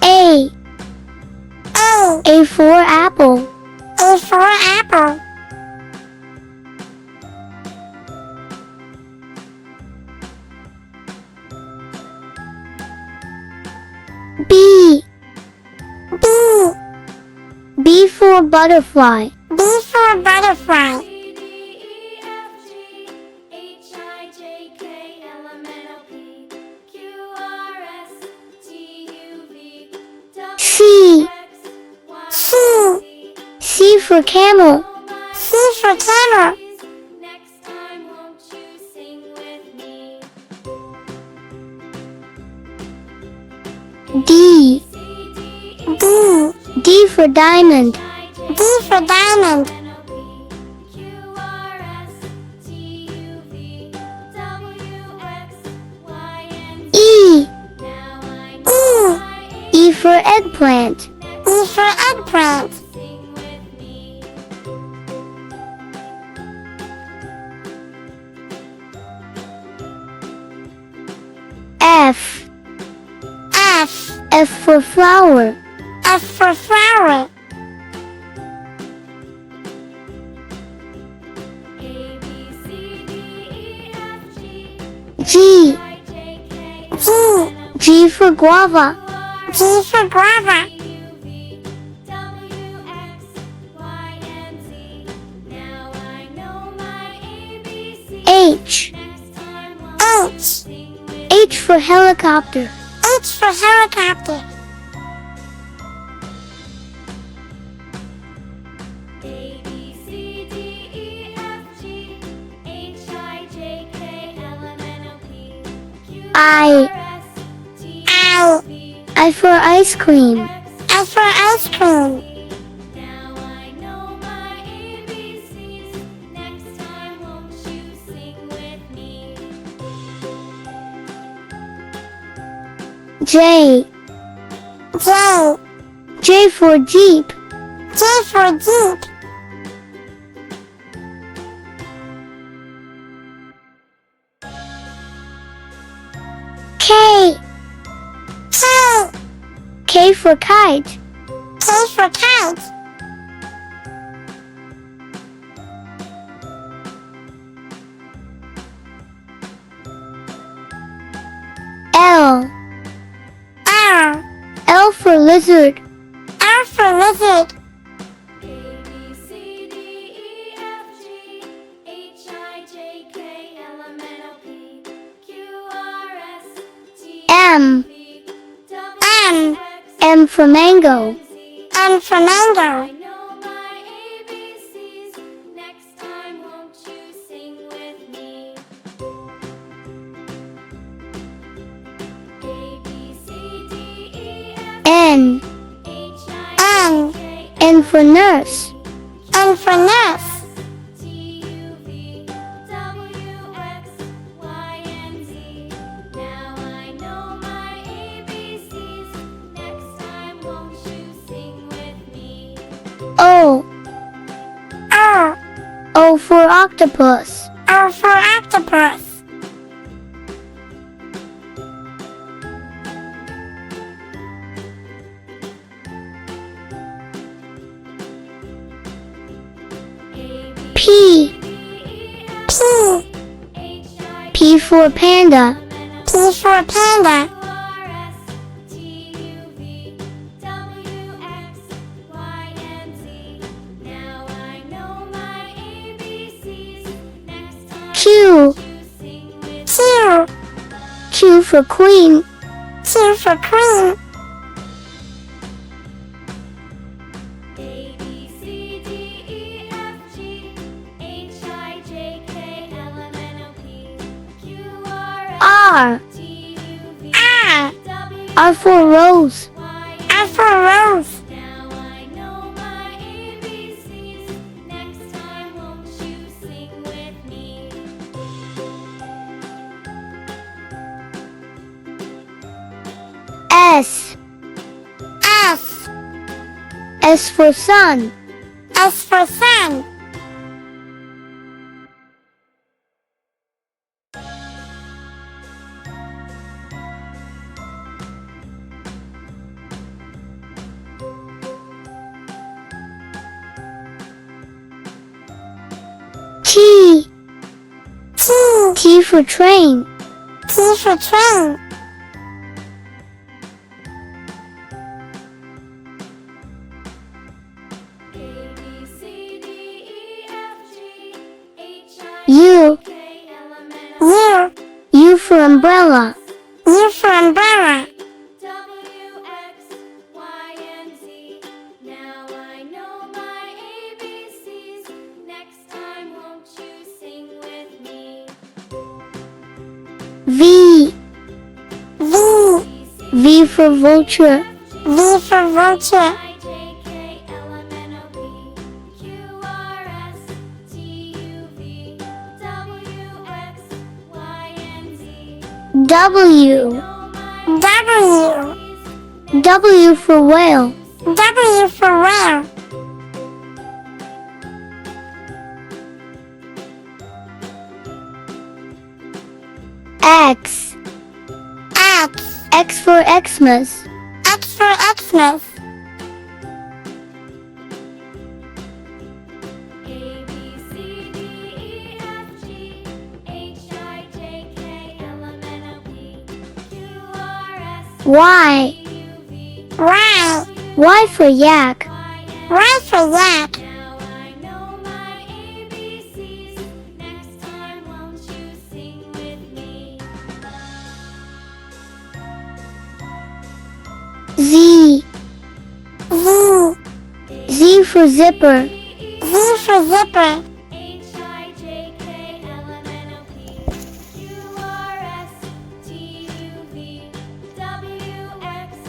A. A. A for apple. A for apple. B. B. B for butterfly. B for butterfly. C. C. C for camel. C for camel. D. D. D for diamond. D for diamond. E. E. E for eggplant. E for eggplant. F. F. F for flower. F for flower. G. G. G for guava. G for guava. H. H. H for helicopter. H for helicopter. I. I. I for ice cream. I for ice cream. J. J. J for jeep. J for jeep. K. K. K for kite. K for kite. L. L. L for lizard. L for lizard. M. M. M for mango. M for mango. N. N. N for nurse. N for nurse. O. O. O for octopus. O for octopus. P. P. P for panda. P for panda. Q. Q. Q for queen. Q for queen. R. R. R for rose. R for rose. S. S. S for sun. S for sun. T for train. T for train. U. U. U for umbrella. U for umbrella. V. V. V for vulture. V for vulture. W. W. W for whale. W for whale. X. X. X for Xmas. X for Xmas. Y. Y. Y for yak. Y for yak. Z. Z. Z for zipper. Z for zipper.